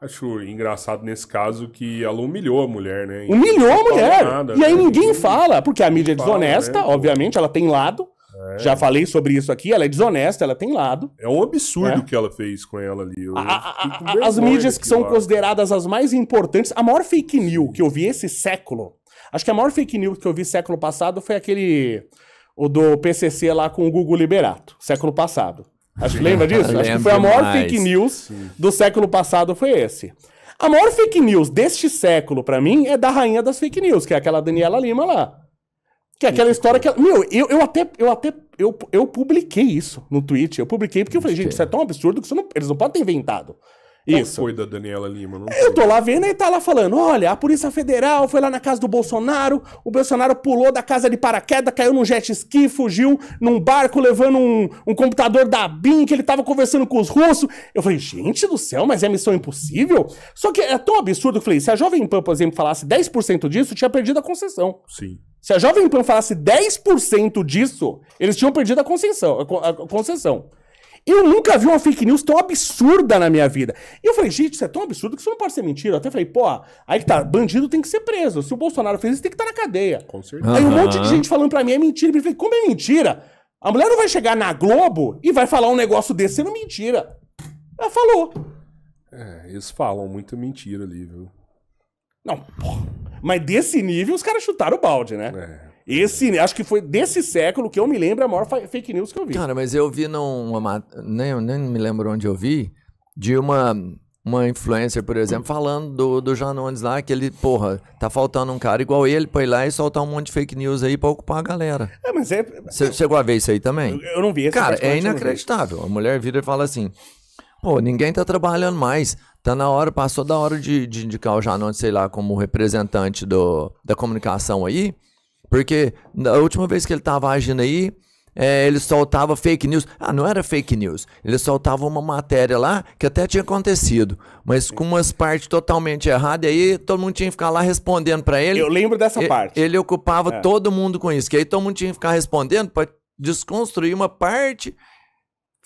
Acho engraçado nesse caso que ela humilhou a mulher, né? Humilhou a mulher. Nada, e aí né? ninguém fala, porque a mídia é Fala, desonesta, né? obviamente, ela tem lado. Já falei sobre isso aqui, ela é desonesta, ela tem lado. É um absurdo o que ela fez com ela ali. As mídias que são consideradas as mais importantes, a maior fake news que eu vi esse século, acho que a maior fake news que eu vi século passado foi o do PCC lá com o Gugu Liberato, século passado. Acho que lembra disso? Acho que foi a maior fake news do século passado, foi esse. A maior fake news deste século, pra mim, é da rainha das fake news, que é aquela Daniela Lima lá. Que é aquela história que... Meu, eu publiquei isso no Twitter. Eu publiquei porque eu falei, gente, isso é tão absurdo que eles não podem ter inventado. Isso. Qual foi da Daniela Lima? Não eu tô lá vendo e tá lá falando, olha, a Polícia Federal foi lá na casa do Bolsonaro, o Bolsonaro pulou da casa de paraquedas, caiu num jet ski, fugiu num barco levando um computador da BIM, que ele tava conversando com os russos. Eu falei, gente do céu, mas é missão impossível? Só que é tão absurdo que eu falei, se a Jovem Pan, por exemplo, falasse 10% disso, tinha perdido a concessão. Sim. Se a Jovem Pan falasse 10% disso, eles tinham perdido a concessão. Eu nunca vi uma fake news tão absurda na minha vida. E eu falei, gente, isso é tão absurdo que isso não pode ser mentira. Eu até falei, pô, aí que tá, bandido tem que ser preso. Se o Bolsonaro fez isso, tem que estar na cadeia. Com certeza. Aí um monte de gente falando pra mim, é mentira. Eu falei, como é mentira? A mulher não vai chegar na Globo e vai falar um negócio desse sendo mentira. Ela falou. Eles falam muita mentira ali, viu? Não, porra. Mas desse nível os caras chutaram o balde, né? Acho que foi desse século que eu me lembro a maior fake news que eu vi. Cara, mas eu vi nem me lembro onde eu vi, de uma influencer, por exemplo, falando do Janones lá, que ele, porra, tá faltando um cara igual ele pra ir lá e soltar um monte de fake news aí pra ocupar a galera. Você chegou a ver isso aí também? Eu não vi. Cara, é inacreditável. A mulher vira e fala assim, pô, ninguém tá trabalhando mais. Tá na hora, passou da hora de indicar o Janones, sei lá, como representante da comunicação aí, porque na última vez que ele tava agindo aí, ele soltava fake news. Ah, não era fake news. Ele soltava uma matéria lá que até tinha acontecido, mas com umas partes totalmente erradas, e aí todo mundo tinha que ficar lá respondendo pra ele. Eu lembro dessa parte. Ele ocupava todo mundo com isso, que aí todo mundo tinha que ficar respondendo pra desconstruir uma parte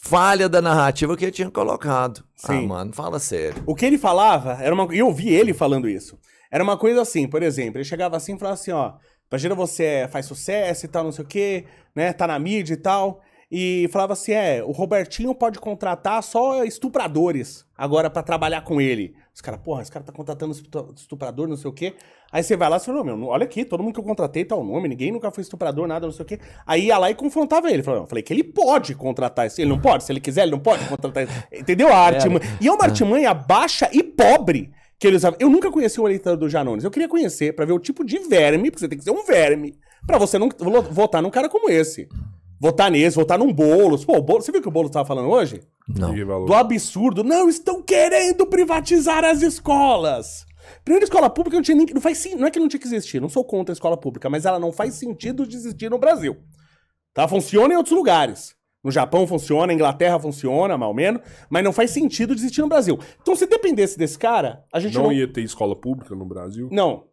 falha da narrativa que ele tinha colocado. Sim. Ah, mano, fala sério. O que ele falava, eu ouvi ele falando isso, era uma coisa assim, por exemplo, ele chegava assim e falava assim, ó, imagina você faz sucesso e tal, não sei o quê, né, tá na mídia e tal, e falava assim, o Robertinho pode contratar só estupradores agora pra trabalhar com ele. Os caras, porra, esse cara tá contratando estuprador, não sei o quê. Aí você vai lá e fala, meu, olha aqui, todo mundo que eu contratei tá o nome, ninguém nunca foi estuprador, nada, não sei o quê. Aí ia lá e confrontava ele. Eu falei que ele pode contratar esse, ele não pode, se ele quiser, ele não pode contratar esse. Entendeu? A artimanha. E é uma artimanha baixa e pobre que eles... Eu nunca conheci o eleitor do Janones, eu queria conhecer pra ver o tipo de verme, porque você tem que ser um verme, pra você não votar num cara como esse. Votar nesse, votar num Boulos. Pô, você viu o que o Boulos tava falando hoje? Não. Do absurdo. Não, estão querendo privatizar as escolas. Primeiro, escola pública não tinha nem... Não é que não tinha que existir, não sou contra a escola pública, mas ela não faz sentido de existir no Brasil. Tá? Funciona em outros lugares. No Japão funciona, na Inglaterra funciona, mal menos, mas não faz sentido de existir no Brasil. Então, se dependesse desse cara, a gente não ia ter escola pública no Brasil? Não.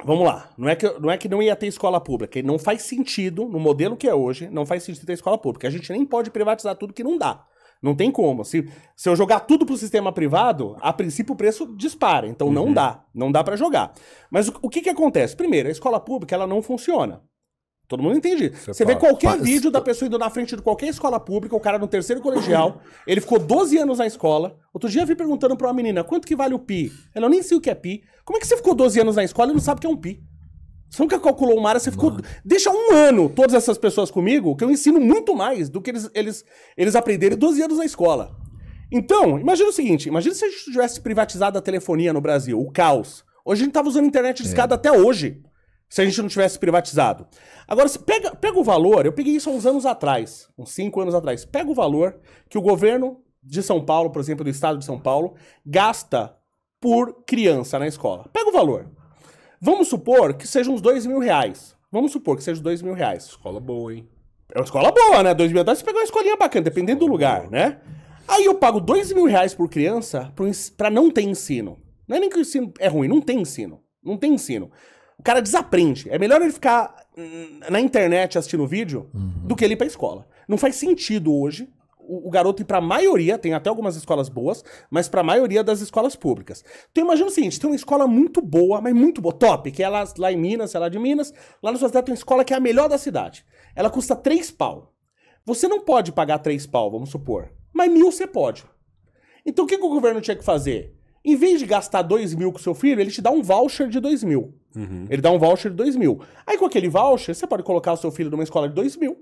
Vamos lá, não é que não ia ter escola pública, não faz sentido, no modelo que é hoje, não faz sentido ter escola pública. A gente nem pode privatizar tudo que não dá. Não tem como. Se eu jogar tudo pro sistema privado, a princípio o preço dispara, então não dá pra jogar. Mas o que acontece? Primeiro, a escola pública ela não funciona. Todo mundo entende. Você vê qualquer vídeo da pessoa indo na frente de qualquer escola pública, o cara no terceiro colegial, ele ficou 12 anos na escola. Outro dia eu vi perguntando pra uma menina, quanto que vale o PI? Ela, eu nem sei o que é PI. Como é que você ficou 12 anos na escola e não sabe o que é um PI? Você nunca calculou uma área, você ficou... Deixa um ano todas essas pessoas comigo, que eu ensino muito mais do que eles aprenderem 12 anos na escola. Então, imagina o seguinte, imagina se a gente tivesse privatizado a telefonia no Brasil, o caos. Hoje a gente tava usando internet de escada até hoje. Se a gente não tivesse privatizado. Agora, pega o valor, eu peguei isso há uns anos atrás, uns 5 anos atrás. Pega o valor que o governo de São Paulo, por exemplo, do estado de São Paulo, gasta por criança na escola. Pega o valor. Vamos supor que seja uns R$2.000. Vamos supor que seja R$2.000. Escola boa, hein? É uma escola boa, né? R$2.000, você pega uma escolinha bacana, dependendo do lugar, né? Aí eu pago R$2.000 por criança pra não ter ensino. Não é nem que o ensino é ruim, não tem ensino. Não tem ensino. O cara desaprende. É melhor ele ficar na internet assistindo vídeo do que ele ir pra escola. Não faz sentido hoje o garoto ir pra maioria, tem até algumas escolas boas, mas pra maioria das escolas públicas. Então imagina o seguinte, tem uma escola muito boa, mas muito boa, top, que é lá em Minas, sei lá de Minas, lá na sua cidade tem uma escola que é a melhor da cidade. Ela custa 3 pau. Você não pode pagar 3 pau, vamos supor, mas 1.000 você pode. Então o que o governo tinha que fazer? Em vez de gastar 2.000 com seu filho, ele te dá um voucher de 2.000. Ele dá um voucher de 2.000. Aí com aquele voucher, você pode colocar o seu filho numa escola de 2.000.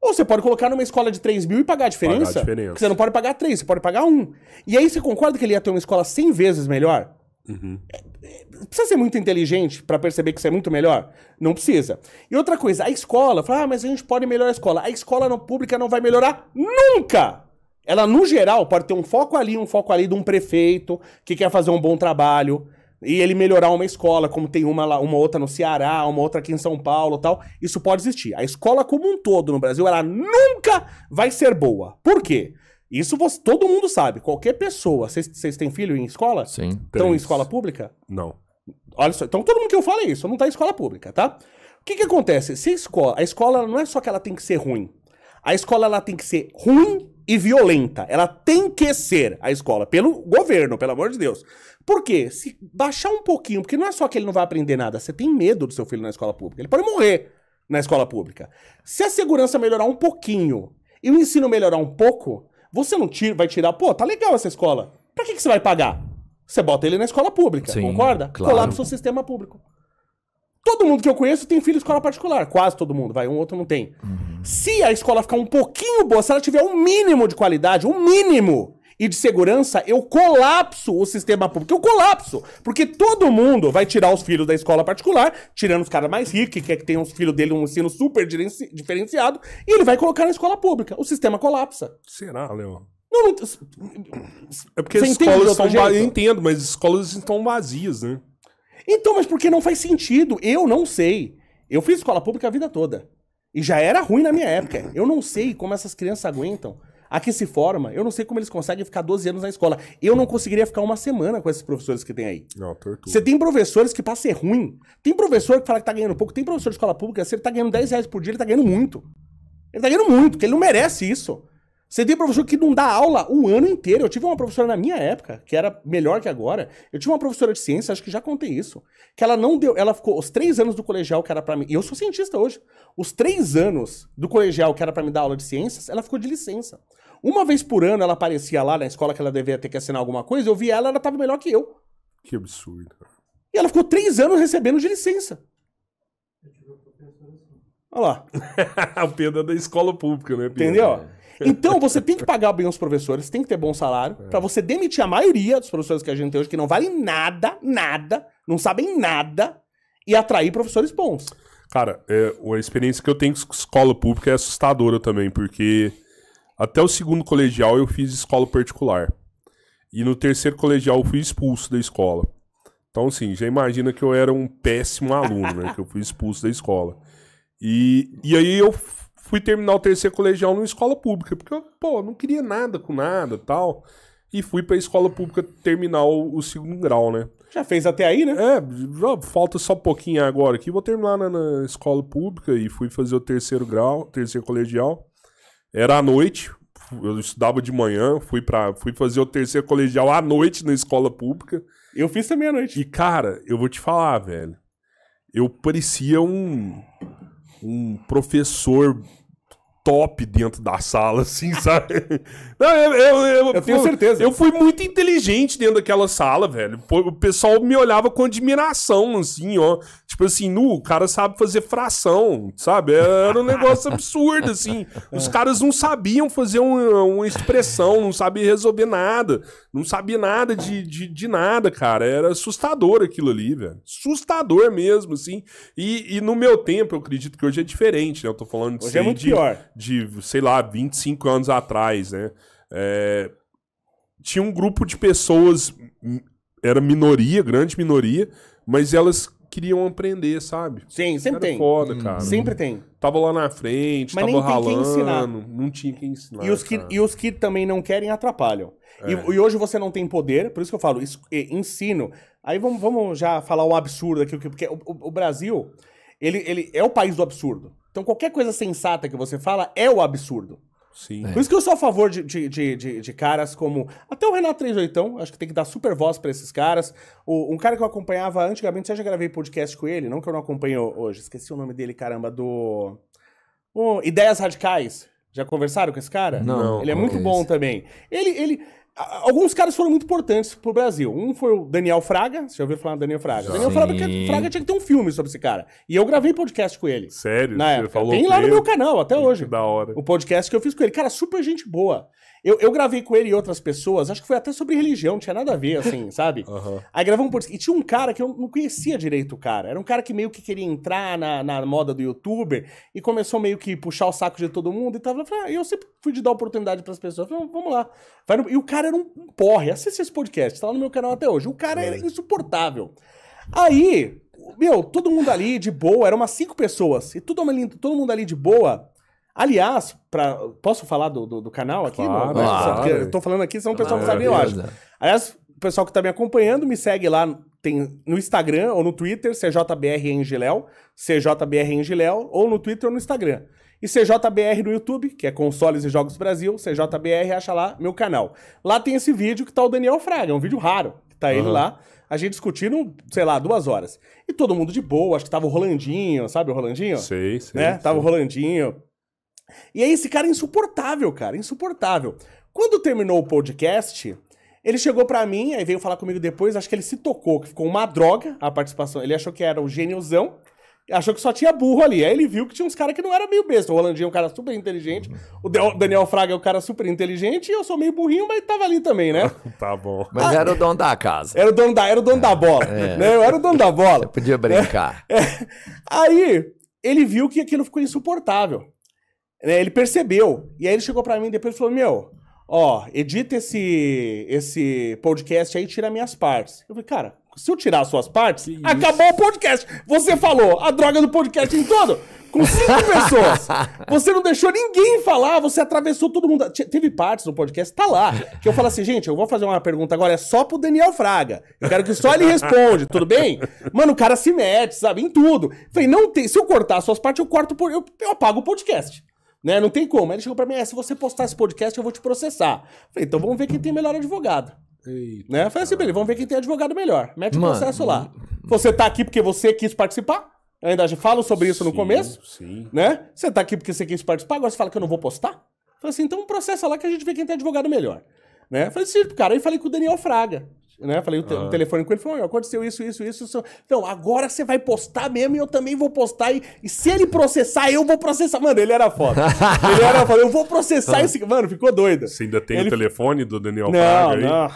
Ou você pode colocar numa escola de 3.000 e pagar a diferença. Porque você não pode pagar 3, você pode pagar 1. E aí você concorda que ele ia ter uma escola 100 vezes melhor? Precisa ser muito inteligente pra perceber que isso é muito melhor? Não precisa. E outra coisa, a escola, fala, mas a gente pode melhorar a escola. A escola pública não vai melhorar nunca! Ela, no geral, pode ter um foco ali de um prefeito que quer fazer um bom trabalho e ele melhorar uma escola, como tem uma outra no Ceará, uma outra aqui em São Paulo e tal. Isso pode existir. A escola como um todo no Brasil, ela nunca vai ser boa. Por quê? Isso todo mundo sabe. Qualquer pessoa... Vocês têm filho em escola? Sim. Estão em escola pública? Não. Olha só. Então todo mundo que eu falo é isso. Não tá em escola pública, tá? O que acontece? Se a escola não é só que ela tem que ser ruim. A escola ela tem que ser ruim e violenta. Ela tem que ser a escola, pelo governo, pelo amor de Deus. Por quê? Se baixar um pouquinho, porque não é só que ele não vai aprender nada, você tem medo do seu filho na escola pública. Ele pode morrer na escola pública. Se a segurança melhorar um pouquinho e o ensino melhorar um pouco, você não vai tirar, pô, tá legal essa escola. Pra que você vai pagar? Você bota ele na escola pública, Sim, concorda? claro. Colapsa o sistema público. Todo mundo que eu conheço tem filho em escola particular. Quase todo mundo, um outro não tem. Se a escola ficar um pouquinho boa, se ela tiver um mínimo de qualidade, um mínimo, e de segurança, eu colapso o sistema público. Eu colapso. Porque todo mundo vai tirar os filhos da escola particular, tirando os caras mais ricos, que quer que tenham os filhos dele um ensino super diferenciado, e ele vai colocar na escola pública. O sistema colapsa. Será, Léo? Não, É porque Você as entende de escolas outro estão jeito? Eu entendo, mas as escolas estão vazias, né? Então, mas porque não faz sentido? Eu não sei. Eu fiz escola pública a vida toda. E já era ruim na minha época. Eu não sei como essas crianças aguentam. A que se forma, eu não sei como eles conseguem ficar 12 anos na escola. Eu não conseguiria ficar uma semana com esses professores que tem aí. Não, tortura. Você tem professores que, pra ser ruim, tem professor que fala que tá ganhando pouco, tem professor de escola pública, se ele tá ganhando 10 reais por dia, ele tá ganhando muito. Ele tá ganhando muito, porque ele não merece isso. Você tem professor que não dá aula o ano inteiro. Eu tive uma professora na minha época, que era melhor que agora. Eu tive uma professora de ciência, acho que já contei isso. Que ela não deu. Ela ficou os 3 anos do colegial, que era pra mim. E eu sou cientista hoje. Os 3 anos do colegial, que era pra me dar aula de ciências, ela ficou de licença. Uma vez por ano ela aparecia lá na escola que ela devia ter que assinar alguma coisa. Eu via ela tava melhor que eu. Que absurdo. E ela ficou 3 anos recebendo de licença. Olha lá. O Pedro é da escola pública, né, Pedro? Entendeu? Então, você tem que pagar bem os professores, tem que ter bom salário, pra você demitir a maioria dos professores que a gente tem hoje, que não valem nada, não sabem nada, e atrair professores bons. Cara, a experiência que eu tenho com escola pública é assustadora também, porque até o 2º colegial eu fiz escola particular. E no 3º colegial eu fui expulso da escola. Então, assim, já imagina que eu era um péssimo aluno, né? Que eu fui expulso da escola. E aí eu fui terminar o 3º colegial numa escola pública, porque eu, não queria nada com nada e tal. E fui pra escola pública terminar o 2º grau, né? Já fez até aí, né? Falta só um pouquinho agora aqui. Vou terminar na escola pública e fui fazer o 3º grau, 3º colegial. Era à noite, eu estudava de manhã, fui fazer o 3º colegial à noite na escola pública. Eu fiz também à noite. E, cara, eu vou te falar, velho. Eu parecia um professor top dentro da sala, assim, sabe? Não, eu tenho certeza. Eu fui muito inteligente dentro daquela sala, velho. O pessoal me olhava com admiração, assim, ó. Tipo assim, o cara sabe fazer fração, sabe? Era um negócio absurdo, assim. Os caras não sabiam fazer uma expressão, não sabiam resolver nada. Não sabia nada de nada, cara. Era assustador aquilo ali, velho. Assustador mesmo, assim. E no meu tempo, eu acredito que hoje é diferente, né? Eu tô falando de hoje é muito pior. De, sei lá, 25 anos atrás, né? Tinha um grupo de pessoas, era minoria, grande minoria, mas elas queriam aprender, sabe? Sim, sempre era tem. Foda, cara. Sempre tem. Tava lá na frente, mas tava nem ralando. Tem quem ensinar. Não tinha quem ensinar. E os que também não querem atrapalham. E hoje você não tem poder, por isso que eu falo, ensino. Aí vamos já falar o absurdo aqui, porque o Brasil, ele é o país do absurdo. Então qualquer coisa sensata que você fala é o absurdo. Sim. Por isso que eu sou a favor de caras como... Até o Renato 38, acho que tem que dar super voz pra esses caras. Um cara que eu acompanhava antigamente, eu já gravei podcast com ele, não que eu não acompanho hoje, esqueci o nome dele, caramba, Ideias Radicais. Já conversaram com esse cara? Não. Ele é muito bom também. Alguns caras foram muito importantes pro Brasil. Um foi o Daniel Fraga. Você já ouviu falar do Daniel Fraga? Já. Daniel Fraga tinha que ter um filme sobre esse cara. E eu gravei podcast com ele. Sério? Na Você época. falou Tem com lá no ele? meu canal, até hoje. Que da hora. O podcast que eu fiz com ele. Cara, super gente boa. Eu gravei com ele e outras pessoas, acho que foi até sobre religião, não tinha nada a ver, assim, sabe? Aí gravamos um podcast. E tinha um cara que eu não conhecia direito o cara. Era um cara que meio que queria entrar na moda do youtuber e começou meio que puxar o saco de todo mundo e tava. Eu sempre fui de dar oportunidade pras pessoas. Falei, vamos lá. E o cara era um porre. Assista esse podcast, tá lá no meu canal até hoje. O cara era insuportável. Aí, todo mundo ali de boa, eram umas 5 pessoas. E todo mundo ali de boa. Aliás, posso falar do canal aqui? Claro, Porque eu tô falando aqui, senão o pessoal não sabe, eu acho. Aliás, o pessoal que tá me acompanhando, me segue lá, tem no Instagram ou no Twitter, CJBREngiléu, CJBREngiléu, ou no Twitter ou no Instagram. E CJBR no YouTube, que é Consoles e Jogos Brasil, CJBR, acha lá meu canal. Lá tem esse vídeo que tá o Daniel Fraga, é um vídeo raro, que tá ele lá, a gente discutindo, sei lá, 2 horas. E todo mundo de boa, acho que tava o Rolandinho, sabe o Rolandinho? Sei. Né? Tava o Rolandinho. E aí esse cara é insuportável, cara, insuportável. Quando terminou o podcast, ele chegou pra mim, aí veio falar comigo depois, acho que ele se tocou, que ficou uma droga a participação. Ele achou que era o gêniozão, achou que só tinha burro ali. Aí ele viu que tinha uns caras que não era meio besta. O Rolandinho é um cara super inteligente, o Daniel Fraga é um cara super inteligente, e eu sou meio burrinho, mas tava ali também, né? Tá bom. Mas era o dono da casa. Era o dono da bola, né? Eu era o dono da bola. Você podia brincar. Aí ele viu que aquilo ficou insuportável. Ele percebeu. E aí ele chegou pra mim depois e falou, edita esse podcast aí e tira minhas partes. Eu falei, cara, se eu tirar as suas partes, acabou o podcast. Você falou a droga do podcast em todo, com 5 pessoas. Você não deixou ninguém falar, você atravessou todo mundo. Teve partes no podcast, tá lá. Que eu falo assim, gente, eu vou fazer uma pergunta agora, é só pro Daniel Fraga. Eu quero que só ele responde, tudo bem? Mano, o cara se mete, sabe, em tudo. Eu falei, não tem, se eu cortar as suas partes, eu apago o podcast. Né? Não tem como. Aí ele chegou pra mim, se você postar esse podcast, eu vou te processar. Falei, então vamos ver quem tem melhor advogado. Né? Falei assim, beleza, vamos ver quem tem advogado melhor. Mete o processo lá. Você tá aqui porque você quis participar? Eu ainda falo sobre isso no começo. Sim. Né? Você tá aqui porque você quis participar, agora você fala que eu não vou postar? Falei assim, então processa lá que a gente vê quem tem advogado melhor. Né? Falei assim, cara, aí falei com o Daniel Fraga. Né? Falei o telefone com ele, falou, aconteceu isso. Então, agora você vai postar mesmo e eu também vou postar. E se ele processar, eu vou processar. Mano, ele era foda. Eu vou processar esse... Mano, ficou doido. Você ainda tem o telefone do Daniel Fraga aí? Não.